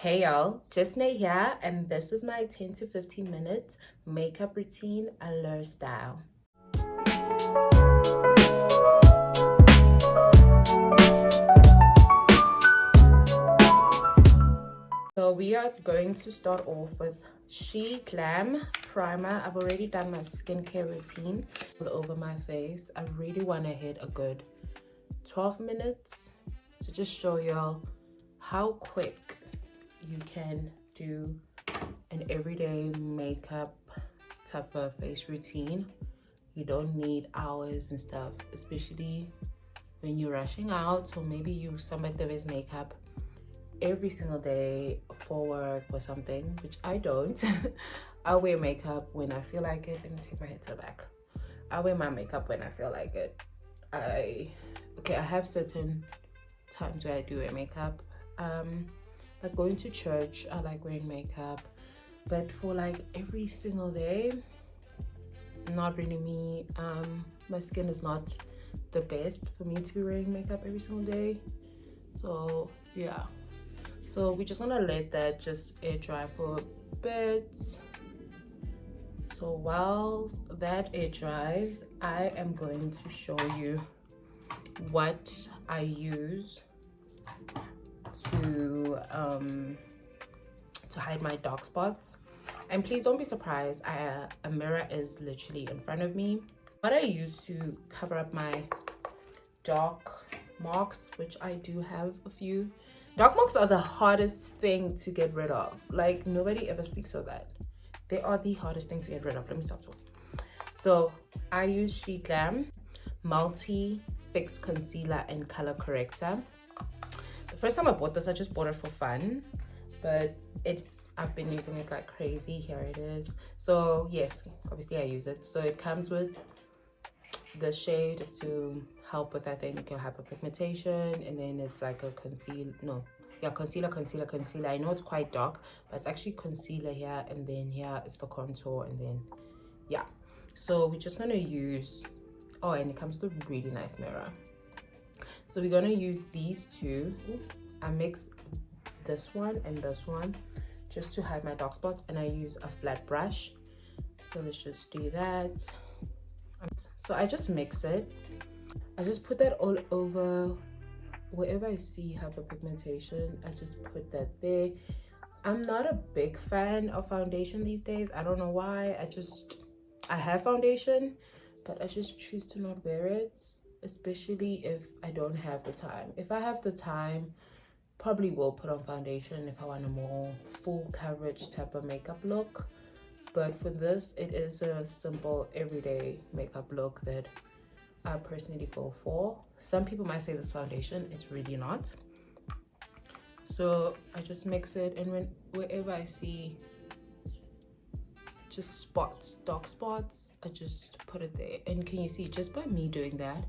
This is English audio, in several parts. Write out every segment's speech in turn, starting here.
Hey y'all, just Nay here, and this is my 10 to 15 minute makeup routine, Allure style. So we are going to start off with Glam primer. I've already done my skincare routine all over my face. I really want to hit a good 12 minutes to just show y'all how quick you can do an everyday makeup type of face routine. You don't need hours and stuff, especially when you're rushing out, or maybe you somebody that wears makeup every single day for work or something, which I don't. I wear makeup when I feel like it. Let me take my head to the back. I wear my makeup when I feel like it. I have certain times where I do wear makeup. Like going to church, I like wearing makeup, but for like every single day, not really me. My skin is not the best for me to be wearing makeup every single day, so yeah. So we just want to let that just air dry for a bit. So while that air dries, I am going to show you what I use to hide my dark spots. And please don't be surprised, a mirror is literally in front of me. What I use to cover up my dark marks, which I do have a few. Dark marks are the hardest thing to get rid of. Like, nobody ever speaks of that. They are the hardest thing to get rid of. Let me stop talking. So I use Glam Multi Fix Concealer and Color Corrector. The first time I bought this, I just bought it for fun, but I've been using it like crazy. Here it is. So yes, obviously I use it. So it comes with the shade is to help with, I think, your hyperpigmentation, and then it's like a concealer. I know it's quite dark, but it's actually concealer here, and then here is the contour, and then yeah. So we're just gonna use, oh, and it comes with a really nice mirror. So we're gonna use these two. I mix this one and this one just to hide my dark spots, and I use a flat brush. So let's just do that. So I just mix it. I just put that all over wherever I see hyperpigmentation. I just put that there. I'm not a big fan of foundation these days. I don't know why. I have foundation, but I just choose to not wear it, especially if I don't have the time. If I have the time, probably will put on foundation if I want a more full coverage type of makeup look. But for this, it is a simple everyday makeup look that I personally go for. Some people might say this foundation, it's really not. So I just mix it, and wherever I see just spots, dark spots, I just put it there. And can you see, just by me doing that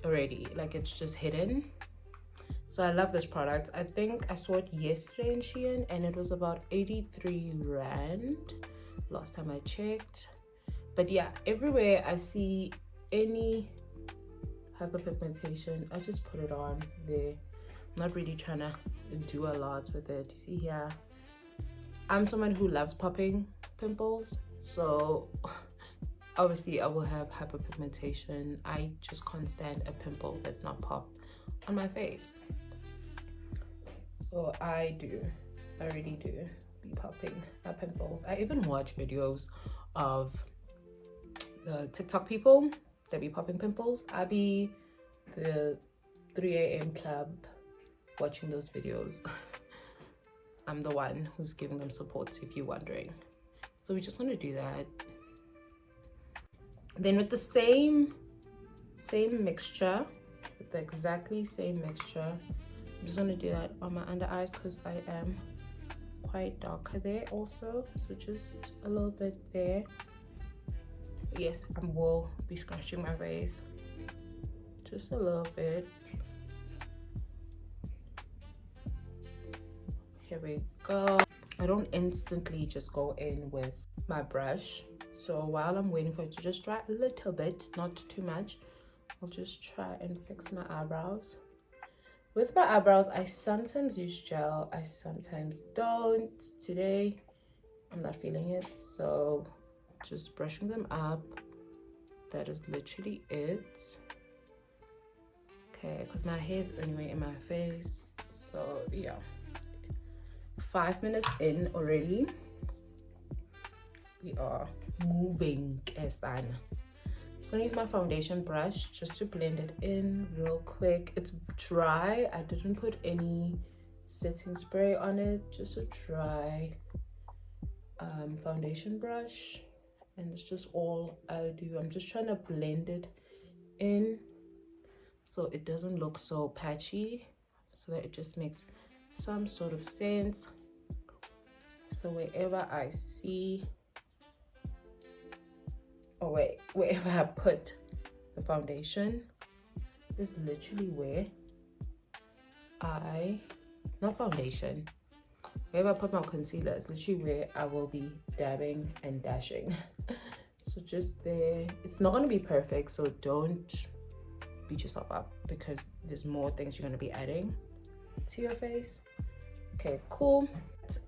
already, like, it's just hidden. So I love this product. I think I saw it yesterday in Shein, and it was about 83 Rand last time I checked. But yeah, everywhere I see any hyperpigmentation, I just put it on there. I'm not really trying to do a lot with it. You see here, I'm someone who loves popping pimples, so obviously I will have hyperpigmentation. I just can't stand a pimple that's not popped on my face. So I really do be popping my pimples. I even watch videos of the TikTok people that be popping pimples. I be the 3 a.m. club watching those videos. I'm the one who's giving them support, if you're wondering. So we just want to do that. Then with the same mixture, with the exactly same mixture, I'm just going to do that on my under eyes because I am quite darker there also. So just a little bit there. Yes, I will be scratching my face just a little bit. Here we go. I don't instantly just go in with my brush. So while I'm waiting for it to just dry a little bit, not too much, I'll just try and fix my eyebrows. With my eyebrows, I sometimes use gel, I sometimes don't. Today, I'm not feeling it, so just brushing them up. That is literally it. Okay, because my hair is anyway in my face, so yeah. 5 minutes in already. We are moving, Esan. I'm just gonna use my foundation brush just to blend it in real quick. It's dry. I didn't put any setting spray on it, just a dry foundation brush, and it's just all I do. I'm just trying to blend it in so it doesn't look so patchy, so that it just makes some sort of sense. So wherever I see, wherever I put the foundation is literally where not foundation, wherever I put my concealer is literally where I will be dabbing and dashing. So just there. It's not going to be perfect, so don't beat yourself up because there's more things you're going to be adding to your face. Okay, cool.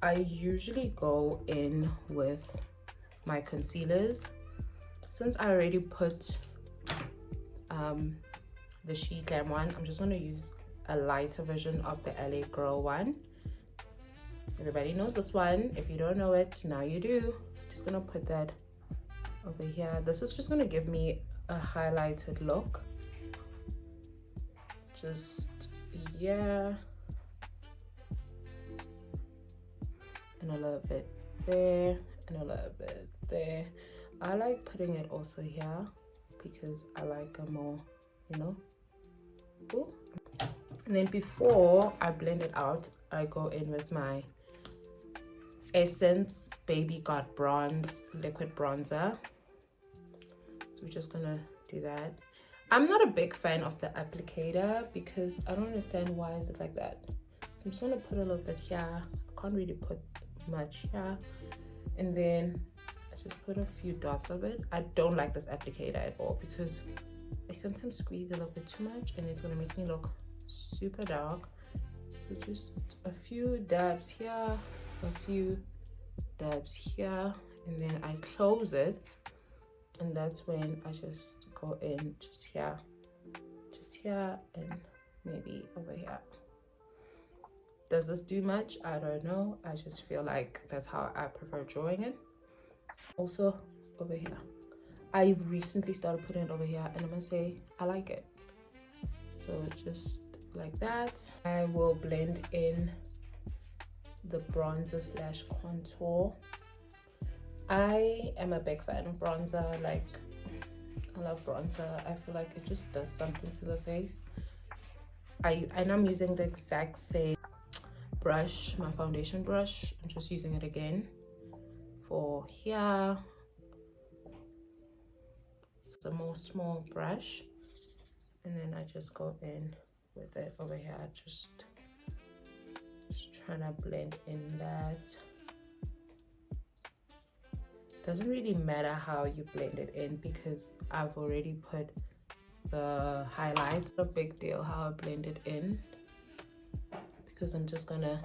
I usually go in with my concealers. Since I already put the Glam one, I'm just going to use a lighter version of the LA Girl one. Everybody knows this one. If you don't know it, now you do. Just gonna put that over here. This is just gonna give me a highlighted look. Just, yeah. And a little bit there, and a little bit there. I like putting it also here because I like a more, you know. Ooh. And then before I blend it out, I go in with my Essence Baby Got Bronze liquid bronzer. So we're just gonna do that. I'm not a big fan of the applicator because I don't understand why is it like that. So I'm just gonna put a little bit here. I can't really put much here. And then I just put a few dots of it. I don't like this applicator at all because I sometimes squeeze a little bit too much and it's gonna make me look super dark. So just a few dabs here, a few dabs here, and then I close it, and that's when I just go in just here, and maybe over here. Does this do much? I don't know. I just feel like that's how I prefer drawing it. Also over here, I recently started putting it over here, and I'm gonna say I like it. So just like that. I will blend in the bronzer slash contour. I am a big fan of bronzer. Like, I love bronzer. I feel like it just does something to the face. And I'm using the exact same brush, my foundation brush. I'm just using it again for here. It's a more small brush, and then I just go in with it over here, just trying to blend in that. Doesn't really matter how you blend it in because I've already put the highlights. No big deal how I blend it in because I'm just gonna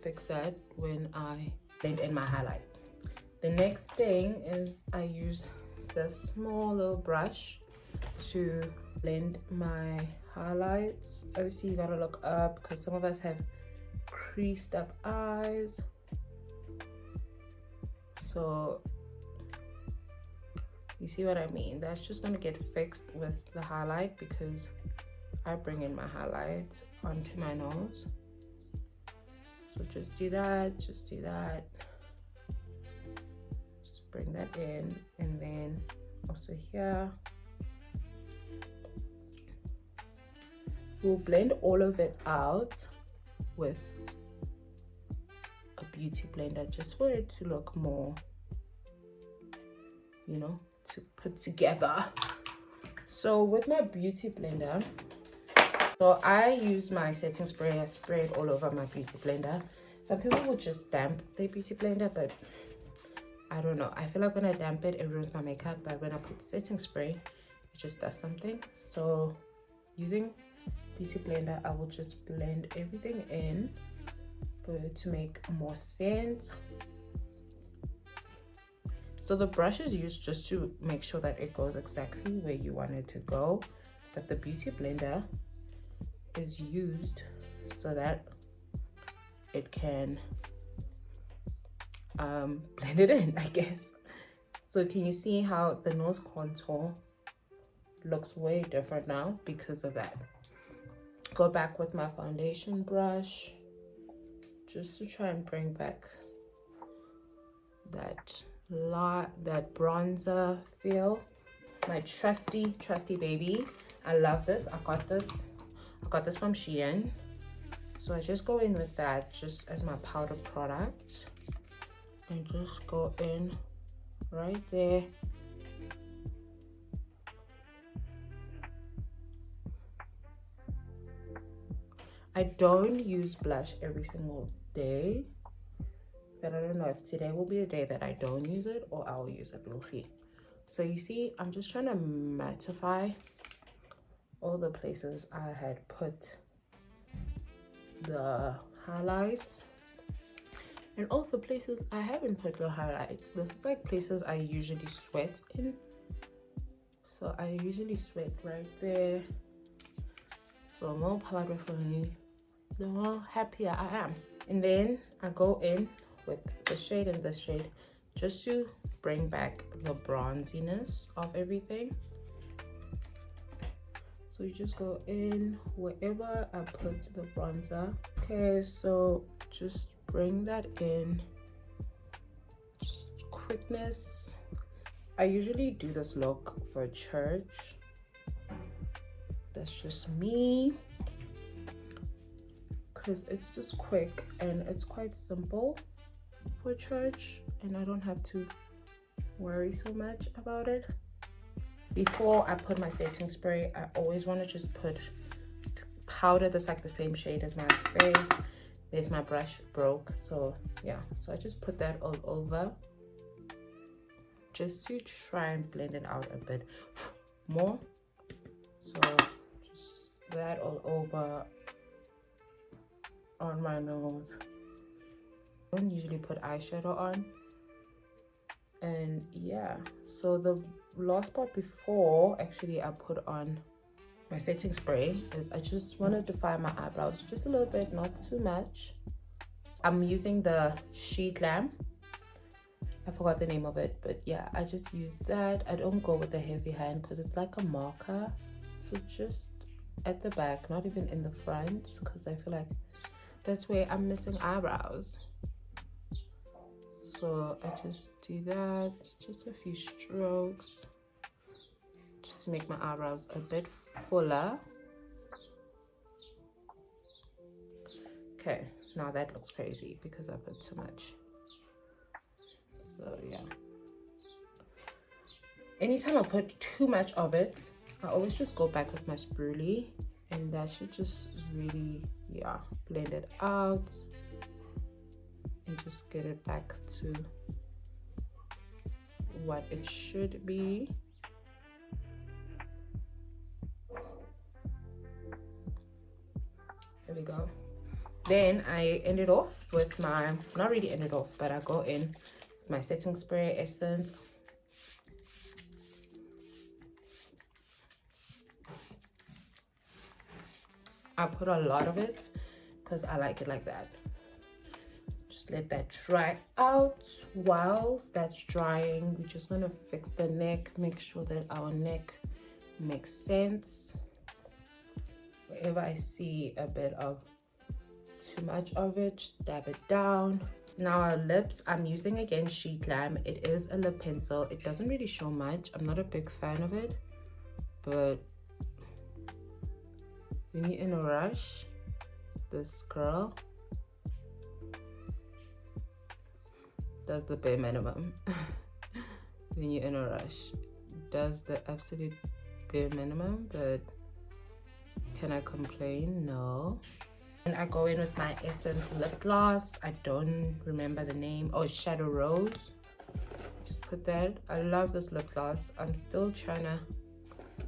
fix that when I blend in my highlight. The next thing is I use this small little brush to blend my highlights. Obviously you gotta look up because some of us have creased up eyes, so you see what I mean. That's just gonna get fixed with the highlight because I bring in my highlights onto my nose. So just do that, just bring that in, and then also here we'll blend all of it out with a beauty blender just for it to look more, you know, to put together. So with my beauty blender, so I use my setting spray. I spray it all over my beauty blender. Some people would just damp their beauty blender, but I don't know. I feel like when I damp it, it ruins my makeup, but when I put setting spray, it just does something. So using beauty blender, I will just blend everything in for it to make more sense. So the brush is used just to make sure that it goes exactly where you want it to go, but the beauty blender is used so that it can blend it in, I guess. So can you see how the nose contour looks way different now because of that? Go back with my foundation brush just to try and bring back that bronzer feel. My trusty baby. I love this. I got this from Shein. So I just go in with that just as my powder product and just go in right there. I don't use blush every single day, but I don't know if today will be a day that I don't use it or I'll use it. We'll see. So you see, I'm just trying to mattify all the places I had put the highlights, and also places I haven't put the highlights. This is like places I usually sweat in. So I usually sweat right there. So more powder for me, the more happier I am. And then I go in with the shade and this shade just to bring back the bronziness of everything. So you just go in wherever I put the bronzer. Okay, so just bring that in, just quickness. I usually do this look for church. That's just me, because it's just quick and it's quite simple for church, and I don't have to worry so much about it. Before I put my setting spray, I always want to just put powder that's like the same shade as my face. There's my brush broke, so yeah, so I just put that all over just to try and blend it out a bit more. So just that all over on my nose. I don't usually put eyeshadow on. And yeah, so the last part before actually I put on my setting spray is I just want to define my eyebrows just a little bit, not too much. I'm using the Glam. I forgot the name of it, but yeah, I just use that. I don't go with the heavy hand because it's like a marker. So just at the back, not even in the front, because I feel like that's where I'm missing eyebrows. So I just do that, just a few strokes, just to make my eyebrows a bit fuller. Okay, now that looks crazy because I put too much. So yeah, anytime I put too much of it, I always just go back with my spoolie, and that should just really, yeah, blend it out and just get it back to what it should be. There we go. Then I end it off with my, not really end it off, but I go in with my setting spray essence. I put a lot of it because I like it like that. Just let that dry out. Whilst that's drying, we're just gonna fix the neck, make sure that our neck makes sense. Wherever I see a bit of too much of it, just dab it down. Now our lips, I'm using again Glam. It is a lip pencil. It doesn't really show much. I'm not a big fan of it, but when you're in a rush, this girl does the bare minimum. When you're in a rush, does the absolute bare minimum, but can I complain? No. And I go in with my Essence lip gloss. I don't remember the name. Oh, Shadow Rose. Just put that. I love this lip gloss. I'm still trying to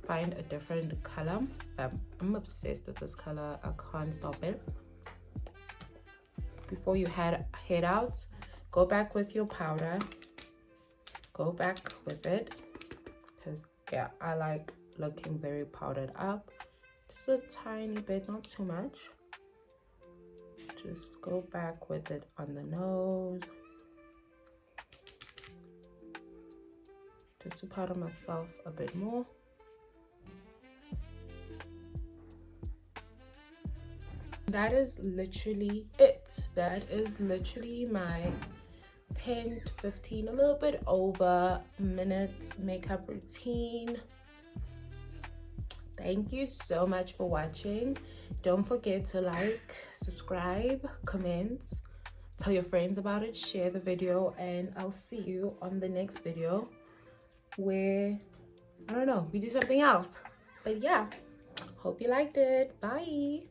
find a different color. I'm obsessed with this color. I can't stop it. Before you head out, go back with your powder. Go back with it, because yeah, I like looking very powdered up. Just a tiny bit, not too much. Just go back with it on the nose, just to powder myself a bit more. That is literally it. That is literally my 10 to 15, a little bit over minutes makeup routine. Thank you so much for watching. Don't forget to like, subscribe, comment, tell your friends about it, share the video, and I'll see you on the next video where, I don't know, we do something else. But yeah, hope you liked it. Bye.